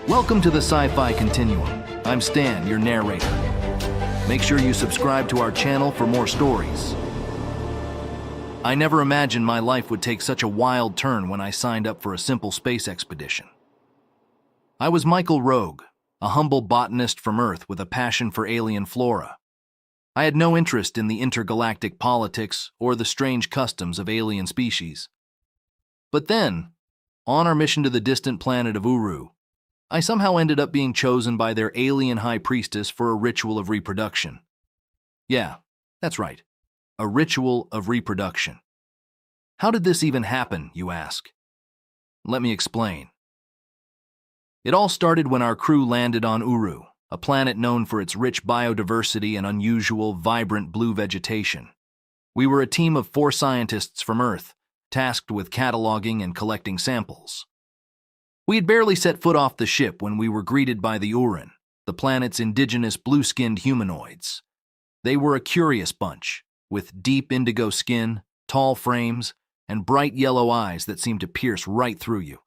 Welcome to the Sci-Fi Continuum. I'm Stan, your narrator. Make sure you subscribe to our channel for more stories. I never imagined my life would take such a wild turn when I signed up for a simple space expedition. I was Michael Rogue, a humble botanist from Earth with a passion for alien flora. I had no interest in the intergalactic politics or the strange customs of alien species. But then, on our mission to the distant planet of Uru, I somehow ended up being chosen by their alien high priestess for a ritual of reproduction. Yeah, that's right, a ritual of reproduction. How did this even happen, you ask? Let me explain. It all started when our crew landed on Uru, a planet known for its rich biodiversity and unusual, vibrant blue vegetation. We were a team of 4 scientists from Earth, tasked with cataloging and collecting samples. We had barely set foot off the ship when we were greeted by the Uran, the planet's indigenous blue-skinned humanoids. They were a curious bunch, with deep indigo skin, tall frames, and bright yellow eyes that seemed to pierce right through you.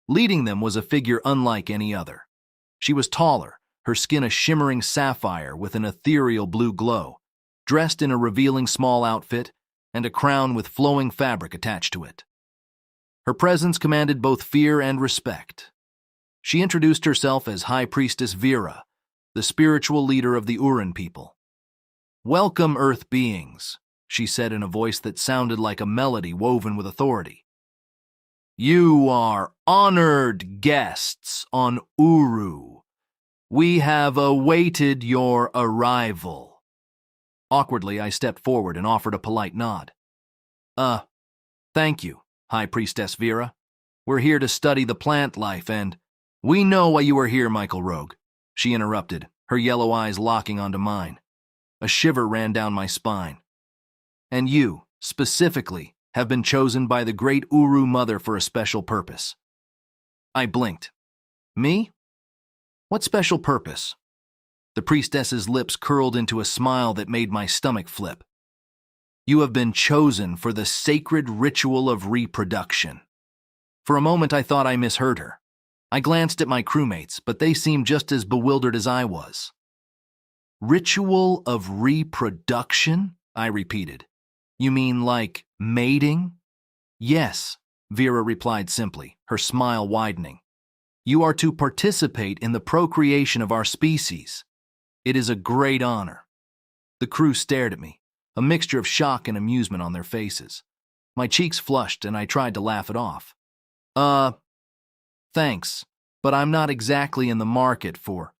Leading them was a figure unlike any other. She was taller, her skin a shimmering sapphire with an ethereal blue glow, dressed in a revealing small outfit and a crown with flowing fabric attached to it. Her presence commanded both fear and respect. She introduced herself as High Priestess Vera, the spiritual leader of the Uran people. "Welcome, Earth beings," she said in a voice that sounded like a melody woven with authority. "You are honored guests on Uru. We have awaited your arrival." Awkwardly, I stepped forward and offered a polite nod. Thank you, High Priestess Vera. We're here to study the plant life and—" "We know why you are here, Michael Rogue," she interrupted, her yellow eyes locking onto mine. A shiver ran down my spine. "And you, specifically, have been chosen by the great Uru Mother for a special purpose." I blinked. "Me? What special purpose?" The priestess's lips curled into a smile that made my stomach flip. "You have been chosen for the sacred ritual of reproduction." For a moment I thought I misheard her. I glanced at my crewmates, but they seemed just as bewildered as I was. "Ritual of reproduction?" I repeated. "You mean like mating?" "Yes," Vera replied simply, her smile widening. "You are to participate in the procreation of our species. It is a great honor." The crew stared at me, a mixture of shock and amusement on their faces. My cheeks flushed and I tried to laugh it off. Thanks, but I'm not exactly in the market for—"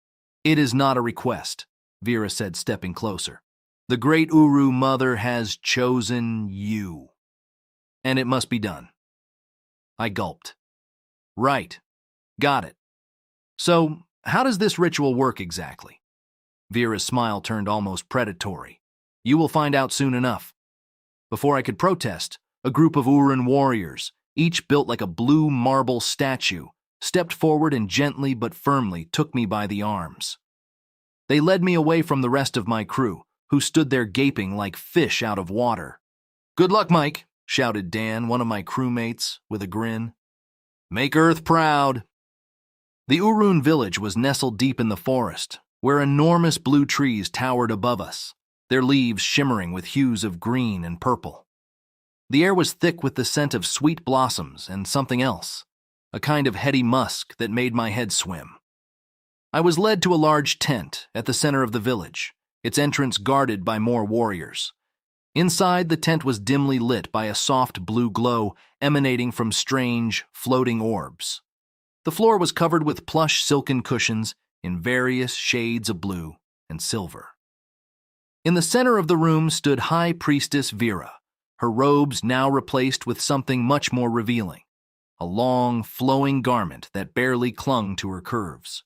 "It is not a request," Vera said, stepping closer. "The great Uru Mother has chosen you, and it must be done." I gulped. "Right. Got it. So, how does this ritual work exactly?" Vera's smile turned almost predatory. "You will find out soon enough." Before I could protest, a group of Uran warriors, each built like a blue marble statue, stepped forward and gently but firmly took me by the arms. They led me away from the rest of my crew, who stood there gaping like fish out of water. "Good luck, Mike," shouted Dan, one of my crewmates, with a grin. "Make Earth proud." The Urun village was nestled deep in the forest, where enormous blue trees towered above us, their leaves shimmering with hues of green and purple. The air was thick with the scent of sweet blossoms and something else, a kind of heady musk that made my head swim. I was led to a large tent at the center of the village, its entrance guarded by more warriors. Inside, the tent was dimly lit by a soft blue glow emanating from strange, floating orbs. The floor was covered with plush silken cushions in various shades of blue and silver. In the center of the room stood High Priestess Vera, her robes now replaced with something much more revealing, a long, flowing garment that barely clung to her curves.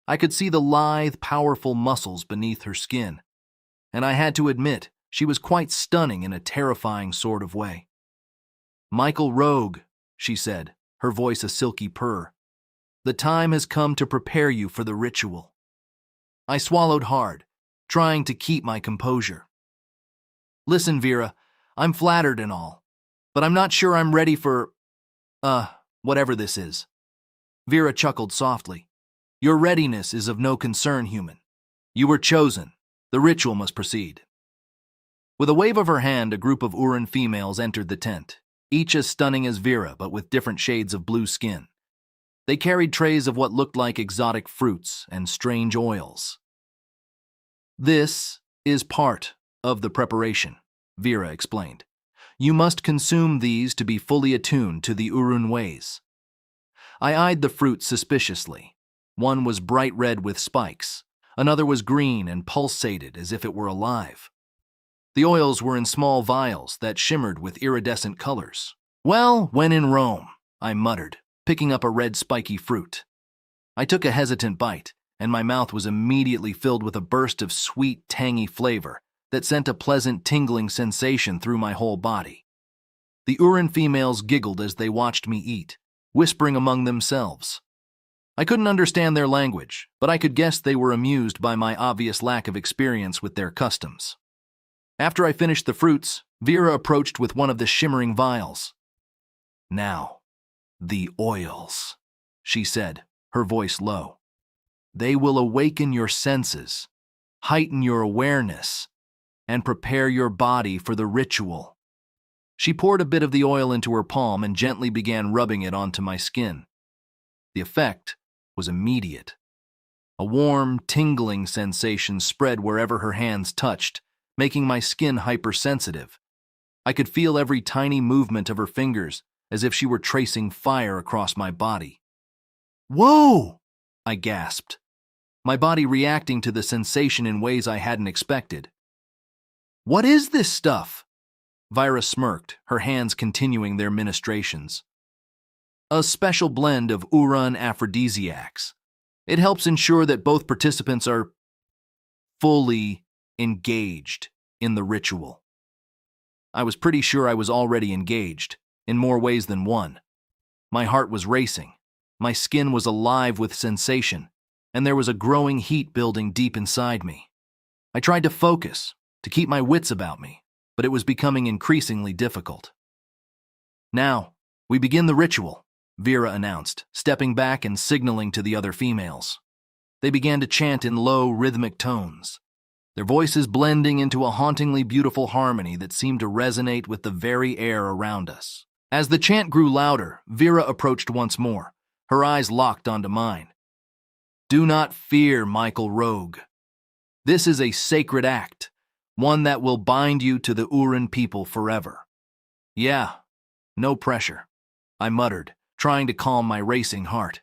I could see the lithe, powerful muscles beneath her skin, and I had to admit she was quite stunning in a terrifying sort of way. "Michael Rogue," she said, her voice a silky purr, "the time has come to prepare you for the ritual." I swallowed hard, trying to keep my composure. "Listen, Vera, I'm flattered and all, but I'm not sure I'm ready for, whatever this is." Vera chuckled softly, Your readiness is of no concern, human. You were chosen. The ritual must proceed. With a wave of her hand, a group of Uran females entered the tent, each as stunning as Vera, but with different shades of blue skin. They carried trays of what looked like exotic fruits and strange oils. This is part of the preparation, Vera explained. You must consume these to be fully attuned to the Urun ways. I eyed the fruit suspiciously. One was bright red with spikes. Another was green and pulsated as if it were alive. The oils were in small vials that shimmered with iridescent colors. Well, when in Rome, I muttered, picking up a red spiky fruit. I took a hesitant bite, and my mouth was immediately filled with a burst of sweet, tangy flavor that sent a pleasant tingling sensation through my whole body. The Uran females giggled as they watched me eat, whispering among themselves. I couldn't understand their language, but I could guess they were amused by my obvious lack of experience with their customs. After I finished the fruits, Vera approached with one of the shimmering vials. Now, the oils, she said, her voice low. They will awaken your senses, heighten your awareness, and prepare your body for the ritual. She poured a bit of the oil into her palm and gently began rubbing it onto my skin. The effect was immediate. A warm, tingling sensation spread wherever her hands touched, making my skin hypersensitive. I could feel every tiny movement of her fingers, as if she were tracing fire across my body. Whoa! I gasped, my body reacting to the sensation in ways I hadn't expected. What is this stuff? Vira smirked, her hands continuing their ministrations. A special blend of Uran aphrodisiacs. It helps ensure that both participants are fully engaged in the ritual. I was pretty sure I was already engaged, in more ways than one. My heart was racing, my skin was alive with sensation, and there was a growing heat building deep inside me. I tried to focus, to keep my wits about me, but it was becoming increasingly difficult. Now, we begin the ritual, Vera announced, stepping back and signaling to the other females. They began to chant in low, rhythmic tones, their voices blending into a hauntingly beautiful harmony that seemed to resonate with the very air around us. As the chant grew louder, Vera approached once more, her eyes locked onto mine. Do not fear, Michael Rogue. This is a sacred act, one that will bind you to the Uran people forever. Yeah, no pressure, I muttered, trying to calm my racing heart.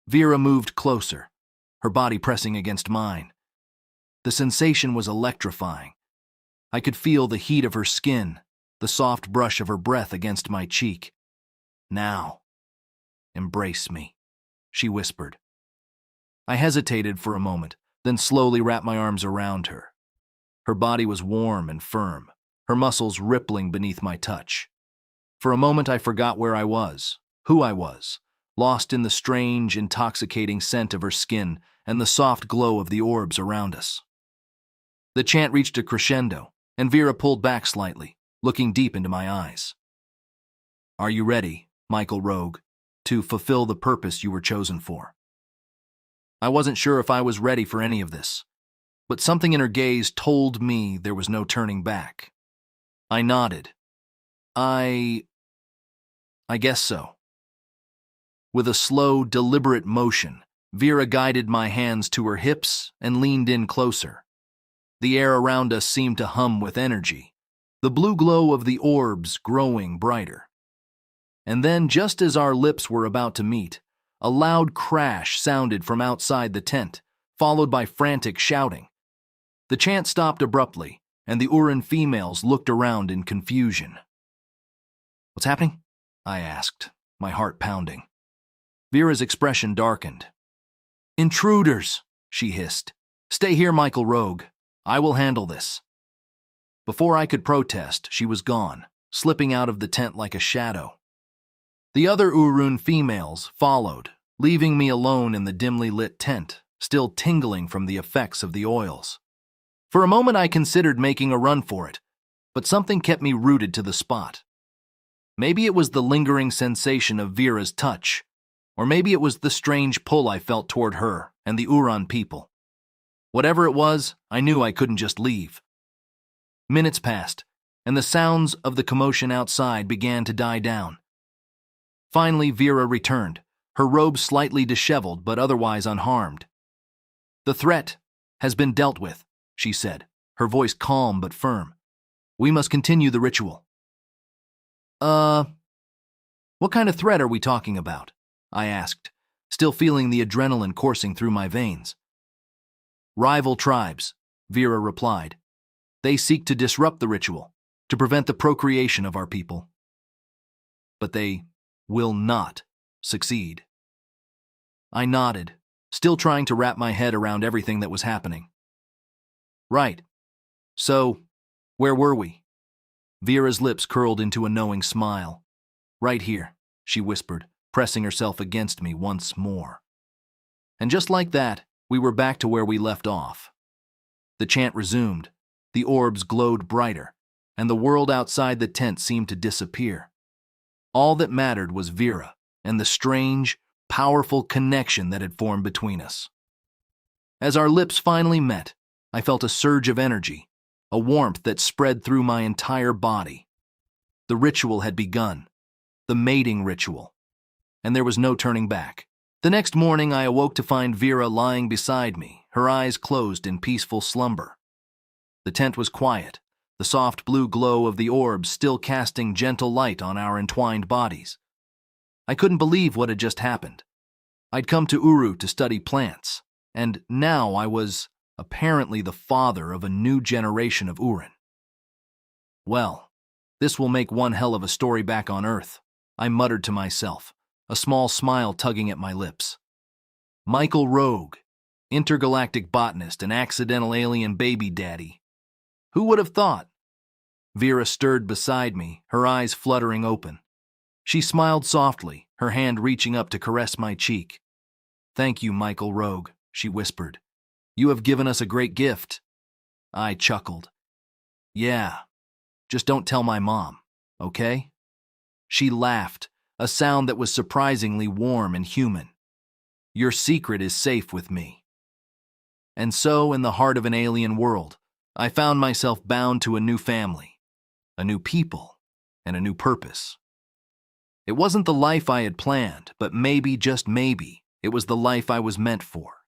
Vera moved closer, her body pressing against mine. The sensation was electrifying. I could feel the heat of her skin, the soft brush of her breath against my cheek. Now, embrace me, she whispered. I hesitated for a moment, then slowly wrapped my arms around her. Her body was warm and firm, her muscles rippling beneath my touch. For a moment I forgot where I was, who I was, lost in the strange, intoxicating scent of her skin and the soft glow of the orbs around us. The chant reached a crescendo, and Vera pulled back slightly, looking deep into my eyes. Are you ready, Michael Rogue, to fulfill the purpose you were chosen for? I wasn't sure if I was ready for any of this, but something in her gaze told me there was no turning back. I nodded. I guess so. With a slow, deliberate motion, Vera guided my hands to her hips and leaned in closer. The air around us seemed to hum with energy, the blue glow of the orbs growing brighter. And then, just as our lips were about to meet, a loud crash sounded from outside the tent, followed by frantic shouting. The chant stopped abruptly, and the Uran females looked around in confusion. What's happening? I asked, my heart pounding. Vera's expression darkened. Intruders, she hissed. Stay here, Michael Rogue. I will handle this. Before I could protest, she was gone, slipping out of the tent like a shadow. The other Urun females followed, leaving me alone in the dimly lit tent, still tingling from the effects of the oils. For a moment I considered making a run for it, but something kept me rooted to the spot. Maybe it was the lingering sensation of Vera's touch, Or maybe it was the strange pull I felt toward her and the Uran people. Whatever it was, I knew I couldn't just leave. Minutes passed, and the sounds of the commotion outside began to die down. Finally, Vera returned, her robe slightly disheveled but otherwise unharmed. "The threat has been dealt with," she said, her voice calm but firm. "We must continue the ritual." What kind of threat are we talking about?" I asked, still feeling the adrenaline coursing through my veins. "Rival tribes," Vera replied. "They seek to disrupt the ritual, to prevent the procreation of our people. But they will not succeed." I nodded, still trying to wrap my head around everything that was happening. "Right. So, where were we?" Vera's lips curled into a knowing smile. "Right here," she whispered, pressing herself against me once more. And just like that, we were back to where we left off. The chant resumed, the orbs glowed brighter, and the world outside the tent seemed to disappear. All that mattered was Vera and the strange, powerful connection that had formed between us. As our lips finally met, I felt a surge of energy, a warmth that spread through my entire body. The ritual had begun, the mating ritual, and there was no turning back. The next morning, I awoke to find Vera lying beside me, her eyes closed in peaceful slumber. The tent was quiet, the soft blue glow of the orbs still casting gentle light on our entwined bodies. I couldn't believe what had just happened. I'd come to Uru to study plants, and now I was apparently the father of a new generation of Uran. Well, this will make one hell of a story back on Earth, I muttered to myself, a small smile tugging at my lips. Michael Rogue, intergalactic botanist and accidental alien baby daddy. Who would have thought? Vera stirred beside me, her eyes fluttering open. She smiled softly, her hand reaching up to caress my cheek. "Thank you, Michael Rogue," she whispered. "You have given us a great gift." I chuckled. "Yeah, just don't tell my mom, okay?" She laughed, a sound that was surprisingly warm and human. "Your secret is safe with me." And so, in the heart of an alien world, I found myself bound to a new family, a new people, and a new purpose. It wasn't the life I had planned, but maybe, just maybe, it was the life I was meant for.